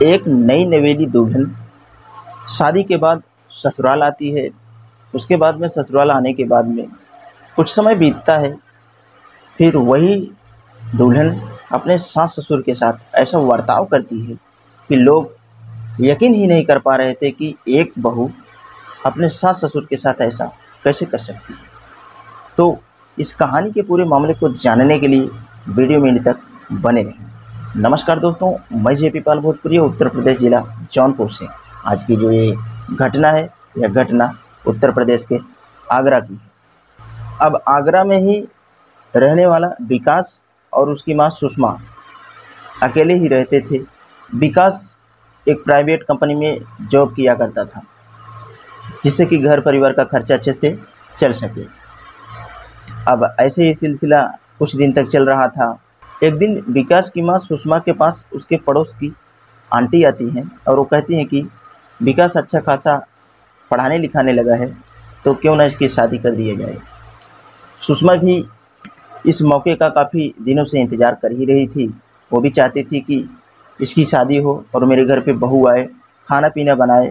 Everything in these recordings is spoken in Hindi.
एक नई नवेली दुल्हन शादी के बाद ससुराल आती है। उसके बाद में ससुराल आने के बाद में कुछ समय बीतता है, फिर वही दुल्हन अपने सास ससुर के साथ ऐसा बर्ताव करती है कि लोग यकीन ही नहीं कर पा रहे थे कि एक बहू अपने सास ससुर के साथ ऐसा कैसे कर सकती है। तो इस कहानी के पूरे मामले को जानने के लिए वीडियो में अंत तक बने रहें। नमस्कार दोस्तों, मैं जेपी पाल भोजपुरी, उत्तर प्रदेश जिला जौनपुर से। आज की जो ये घटना है, यह घटना उत्तर प्रदेश के आगरा की है। अब आगरा में ही रहने वाला विकास और उसकी मां सुषमा अकेले ही रहते थे। विकास एक प्राइवेट कंपनी में जॉब किया करता था, जिससे कि घर परिवार का खर्चा अच्छे से चल सके। अब ऐसे ही सिलसिला कुछ दिन तक चल रहा था। एक दिन विकास की मां सुषमा के पास उसके पड़ोस की आंटी आती हैं और वो कहती हैं कि विकास अच्छा खासा पढ़ाने लिखाने लगा है, तो क्यों ना इसकी शादी कर दिया जाए। सुषमा भी इस मौके का काफ़ी दिनों से इंतज़ार कर ही रही थी। वो भी चाहती थी कि इसकी शादी हो और मेरे घर पे बहू आए, खाना पीना बनाए,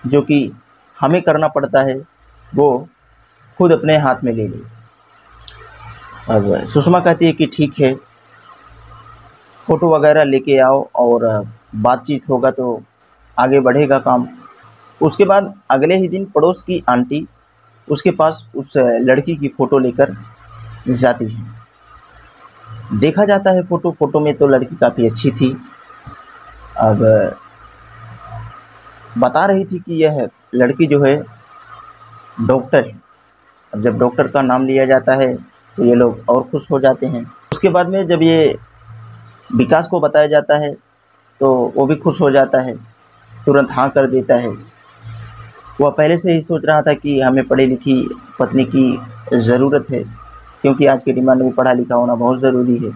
जो कि हमें करना पड़ता है वो खुद अपने हाथ में ले ले। अब सुषमा कहती है कि ठीक है, फ़ोटो वगैरह लेके आओ और बातचीत होगा तो आगे बढ़ेगा काम। उसके बाद अगले ही दिन पड़ोस की आंटी उसके पास उस लड़की की फ़ोटो लेकर जाती है। देखा जाता है फ़ोटो में तो लड़की काफ़ी अच्छी थी। अब बता रही थी कि यह लड़की जो है डॉक्टर है। अब जब डॉक्टर का नाम लिया जाता है तो ये लोग और खुश हो जाते हैं। उसके बाद में जब ये विकास को बताया जाता है तो वो भी खुश हो जाता है, तुरंत हाँ कर देता है। वह पहले से ही सोच रहा था कि हमें पढ़ी लिखी पत्नी की ज़रूरत है, क्योंकि आज के डिमांड में पढ़ा लिखा होना बहुत ज़रूरी है।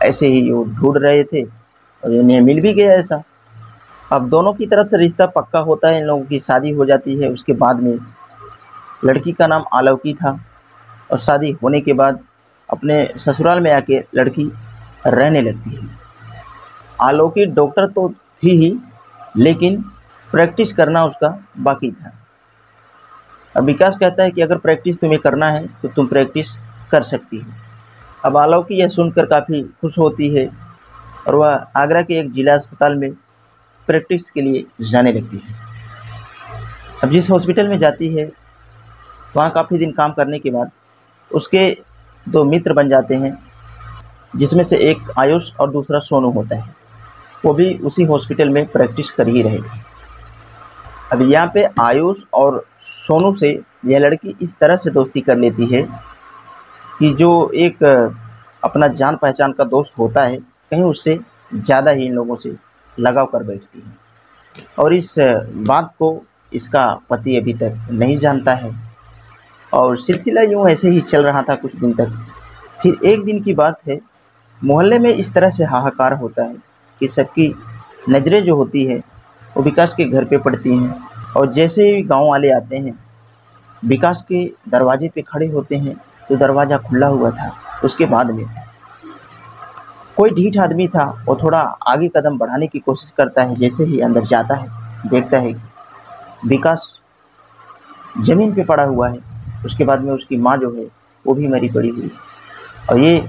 ऐसे ही वो ढूंढ रहे थे और इन्हें मिल भी गया ऐसा। अब दोनों की तरफ से रिश्ता पक्का होता है, इन लोगों की शादी हो जाती है। उसके बाद में लड़की का नाम आलौकी था और शादी होने के बाद अपने ससुराल में आके लड़की रहने लगती है। आलौकी डॉक्टर तो थी ही, लेकिन प्रैक्टिस करना उसका बाकी था। अब विकास कहता है कि अगर प्रैक्टिस तुम्हें करना है तो तुम प्रैक्टिस कर सकती हो। अब आलौकी यह सुनकर काफ़ी खुश होती है और वह आगरा के एक जिला अस्पताल में प्रैक्टिस के लिए जाने लगती है। अब जिस हॉस्पिटल में जाती है, वहाँ काफ़ी दिन काम करने के बाद उसके दो मित्र बन जाते हैं, जिसमें से एक आयुष और दूसरा सोनू होता है। वो भी उसी हॉस्पिटल में प्रैक्टिस कर ही रहे थे। अब यहाँ पे आयुष और सोनू से यह लड़की इस तरह से दोस्ती कर लेती है कि जो एक अपना जान पहचान का दोस्त होता है, कहीं उससे ज़्यादा ही इन लोगों से लगाव कर बैठती है। और इस बात को इसका पति अभी तक नहीं जानता है और सिलसिला यूँ ऐसे ही चल रहा था कुछ दिन तक। फिर एक दिन की बात है, मोहल्ले में इस तरह से हाहाकार होता है कि सबकी नज़रें जो होती है वो विकास के घर पे पड़ती हैं। और जैसे ही गांव वाले आते हैं, विकास के दरवाजे पे खड़े होते हैं तो दरवाज़ा खुला हुआ था। उसके बाद में कोई ढीठ आदमी था, वो थोड़ा आगे कदम बढ़ाने की कोशिश करता है। जैसे ही अंदर जाता है, देखता है विकास ज़मीन पे पड़ा हुआ है। उसके बाद में उसकी माँ जो है वो भी मरी पड़ी हुई है। और ये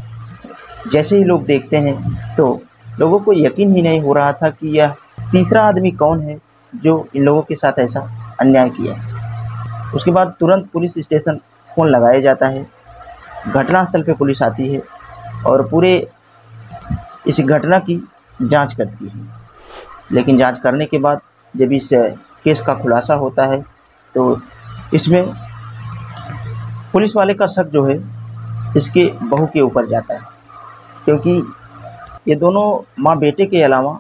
जैसे ही लोग देखते हैं तो लोगों को यकीन ही नहीं हो रहा था कि यह तीसरा आदमी कौन है जो इन लोगों के साथ ऐसा अन्याय किया है। उसके बाद तुरंत पुलिस स्टेशन फ़ोन लगाया जाता है। घटनास्थल पे पुलिस आती है और पूरे इस घटना की जांच करती है। लेकिन जांच करने के बाद जब इस केस का खुलासा होता है तो इसमें पुलिस वाले का शक जो है इसके बहू के ऊपर जाता है, क्योंकि ये दोनों माँ बेटे के अलावा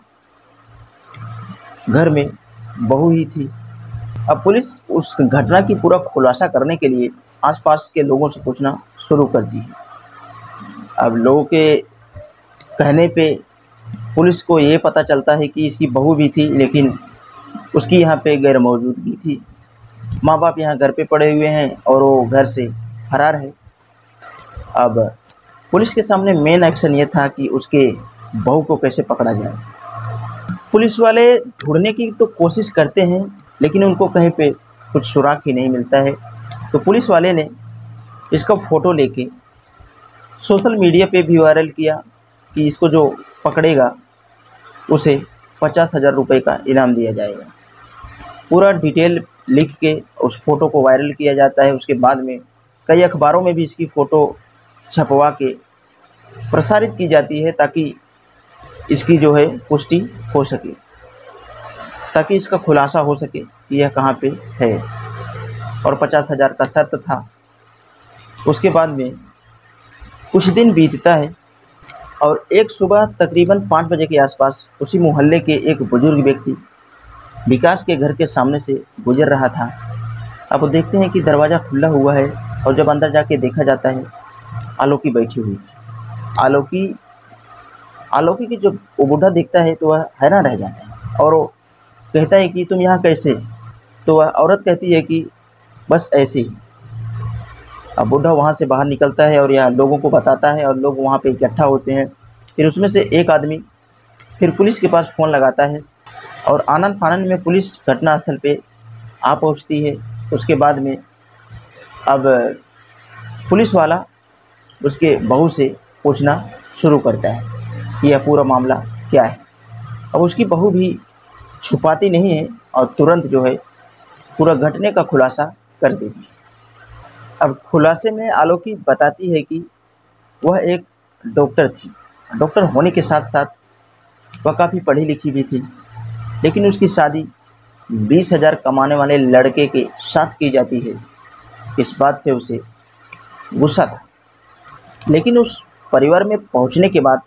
घर में बहू ही थी। अब पुलिस उस घटना की पूरा खुलासा करने के लिए आसपास के लोगों से पूछना शुरू कर दी है। अब लोगों के कहने पे पुलिस को ये पता चलता है कि इसकी बहू भी थी, लेकिन उसकी यहाँ पे गैर मौजूदगी थी। माँ बाप यहाँ घर पे पड़े हुए हैं और वो घर से फरार है। अब पुलिस के सामने मेन एक्शन ये था कि उसके बहू को कैसे पकड़ा जाए। पुलिस वाले ढूंढने की तो कोशिश करते हैं, लेकिन उनको कहीं पे कुछ सुराग ही नहीं मिलता है। तो पुलिस वाले ने इसका फ़ोटो लेके सोशल मीडिया पे भी वायरल किया कि इसको जो पकड़ेगा उसे 50,000 रुपये का इनाम दिया जाएगा। पूरा डिटेल लिख के उस फ़ोटो को वायरल किया जाता है। उसके बाद में कई अखबारों में भी इसकी फ़ोटो छपवा के प्रसारित की जाती है, ताकि इसकी जो है पुष्टि हो सके, ताकि इसका खुलासा हो सके कि यह कहाँ पे है। और 50,000 का शर्त था। उसके बाद में कुछ दिन बीतता है और एक सुबह तकरीबन 5 बजे के आसपास उसी मोहल्ले के एक बुजुर्ग व्यक्ति विकास के घर के सामने से गुजर रहा था। अब वो देखते हैं कि दरवाज़ा खुला हुआ है, और जब अंदर जाके देखा जाता है, आलोकी बैठी हुई थी। आलोकी की जब वो बूढ़ा देखता है तो वह हैरान रह जाता है, और वो कहता है कि तुम यहाँ कैसे? तो वह औरत कहती है कि बस ऐसे ही। अब बूढ़ा वहाँ से बाहर निकलता है और यह लोगों को बताता है, और लोग वहाँ पे इकट्ठा होते हैं। फिर उसमें से एक आदमी फिर पुलिस के पास फ़ोन लगाता है, और आनन फानन में पुलिस घटनास्थल पे आ पहुँचती है। उसके बाद में अब पुलिस वाला उसके बहू से पूछना शुरू करता है कि यह पूरा मामला क्या है। अब उसकी बहू भी छुपाती नहीं है, और तुरंत जो है पूरा घटने का खुलासा कर देती है। अब खुलासे में आलोकी बताती है कि वह एक डॉक्टर थी। डॉक्टर होने के साथ साथ वह काफ़ी पढ़ी लिखी भी थी, लेकिन उसकी शादी 20,000 कमाने वाले लड़के के साथ की जाती है। इस बात से उसे गुस्सा था, लेकिन उस परिवार में पहुंचने के बाद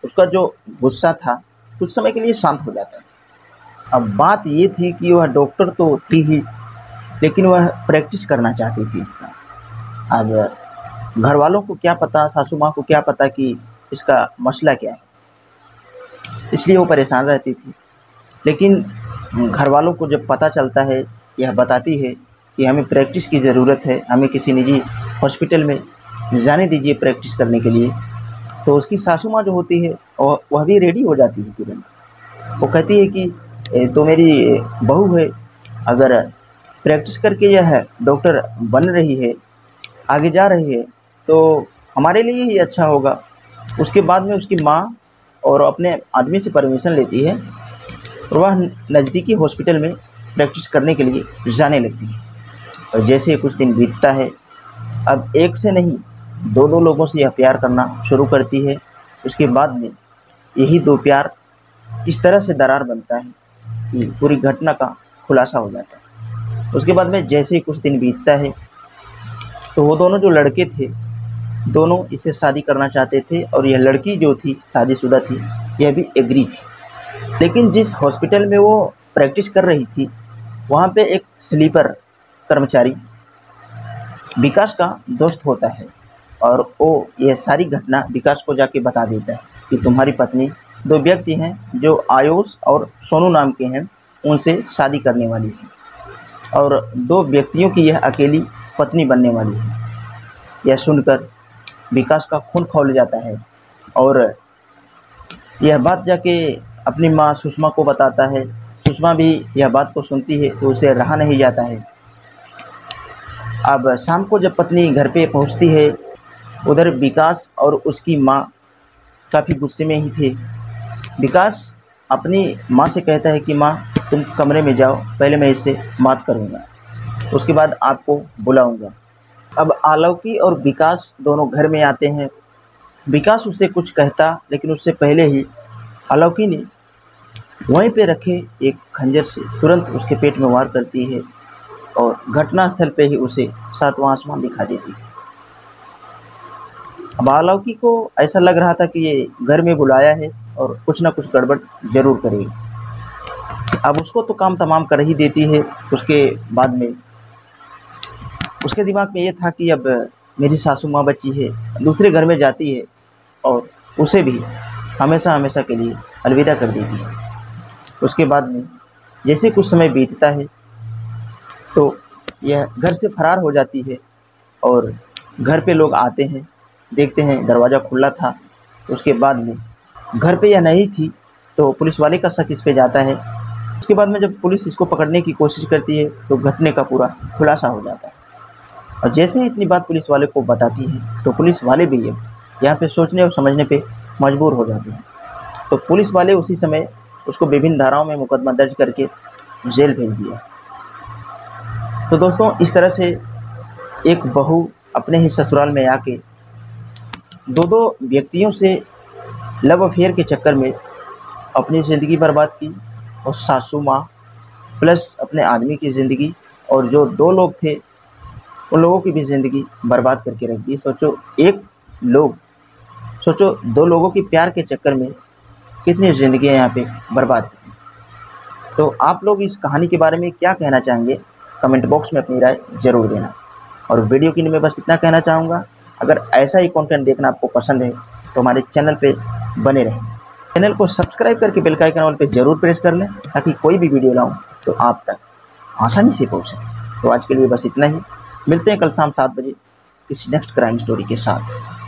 उसका जो गुस्सा था कुछ समय के लिए शांत हो जाता है। अब बात ये थी कि वह डॉक्टर तो थी ही, लेकिन वह प्रैक्टिस करना चाहती थी इसका। अब घर वालों को क्या पता, सासू माँ को क्या पता कि इसका मसला क्या है, इसलिए वो परेशान रहती थी। लेकिन घर वालों को जब पता चलता है, यह बताती है कि हमें प्रैक्टिस की ज़रूरत है, हमें किसी निजी हॉस्पिटल में जाने दीजिए प्रैक्टिस करने के लिए, तो उसकी सासू माँ जो होती है वह भी रेडी हो जाती है तुरंत। वो कहती है कि तो मेरी बहू है, अगर प्रैक्टिस करके यह डॉक्टर बन रही है, आगे जा रही है, तो हमारे लिए ही अच्छा होगा। उसके बाद में उसकी माँ और अपने आदमी से परमिशन लेती है, और वह नज़दीकी हॉस्पिटल में प्रैक्टिस करने के लिए जाने लगती है। और जैसे कुछ दिन बीतता है, अब एक से नहीं दो लोगों से यह प्यार करना शुरू करती है। उसके बाद में यही दो प्यार इस तरह से दरार बनता है कि पूरी घटना का खुलासा हो जाता है। उसके बाद में जैसे ही कुछ दिन बीतता है, तो वो दोनों जो लड़के थे, दोनों इससे शादी करना चाहते थे, और यह लड़की जो थी शादीशुदा थी, यह भी एग्री थी। लेकिन जिस हॉस्पिटल में वो प्रैक्टिस कर रही थी, वहाँ पे एक स्लीपर कर्मचारी विकास का दोस्त होता है, और वो यह सारी घटना विकास को जाके बता देता है कि तुम्हारी पत्नी, दो व्यक्ति हैं जो आयुष और सोनू नाम के हैं, उनसे शादी करने वाली है, और दो व्यक्तियों की यह अकेली पत्नी बनने वाली है। यह सुनकर विकास का खून खौल जाता है, और यह बात जाके अपनी माँ सुषमा को बताता है। सुषमा भी यह बात को सुनती है तो उसे रहा नहीं जाता है। अब शाम को जब पत्नी घर पे पहुंचती है, उधर विकास और उसकी माँ काफ़ी गुस्से में ही थे। विकास अपनी माँ से कहता है कि माँ, तुम कमरे में जाओ, पहले मैं इससे बात करूँगा, उसके बाद आपको बुलाऊँगा। अब आलोकी और विकास दोनों घर में आते हैं। विकास उससे कुछ कहता, लेकिन उससे पहले ही आलोकी ने वहीं पे रखे एक खंजर से तुरंत उसके पेट में वार करती है, और घटनास्थल पे ही उसे सातवां आसमान दिखा देती है। अब आलोकी को ऐसा लग रहा था कि ये घर में बुलाया है और कुछ ना कुछ गड़बड़ जरूर करेगी। अब उसको तो काम तमाम कर ही देती है। उसके बाद में उसके दिमाग में ये था कि अब मेरी सासू माँ बची है, दूसरे घर में जाती है और उसे भी हमेशा हमेशा के लिए अलविदा कर देती है। उसके बाद में जैसे कुछ समय बीतता है, तो यह घर से फरार हो जाती है, और घर पे लोग आते हैं, देखते हैं दरवाज़ा खुला था। उसके बाद में घर पे यह नहीं थी, तो पुलिस वाले का शक इस पे जाता है। उसके बाद में जब पुलिस इसको पकड़ने की कोशिश करती है तो घटने का पूरा खुलासा हो जाता है। और जैसे ही इतनी बात पुलिस वाले को बताती है तो पुलिस वाले भी यहाँ पे सोचने और समझने पे मजबूर हो जाते हैं। तो पुलिस वाले उसी समय उसको विभिन्न धाराओं में मुकदमा दर्ज करके जेल भेज दिया। तो दोस्तों, इस तरह से एक बहू अपने ही ससुराल में आके दो व्यक्तियों से लव अफेयर के चक्कर में अपनी ज़िंदगी बर्बाद की, और सासू माँ प्लस अपने आदमी की ज़िंदगी, और जो 2 लोग थे उन लोगों की भी ज़िंदगी बर्बाद करके रख दी। सोचो 2 लोगों की प्यार के चक्कर में कितनी ज़िंदगियाँ यहाँ पे बर्बाद की। तो आप लोग इस कहानी के बारे में क्या कहना चाहेंगे, कमेंट बॉक्स में अपनी राय ज़रूर देना। और वीडियो के लिए मैं बस इतना कहना चाहूँगा, अगर ऐसा ही कंटेंट देखना आपको पसंद है तो हमारे चैनल पे बने रहें। चैनल को सब्सक्राइब करके बेल का आइकन ऑल पे ज़रूर प्रेस कर लें, ताकि कोई भी वीडियो लाऊं तो आप तक आसानी से पहुँचे। तो आज के लिए बस इतना ही, मिलते हैं कल शाम 7 बजे किसी नेक्स्ट क्राइम स्टोरी के साथ।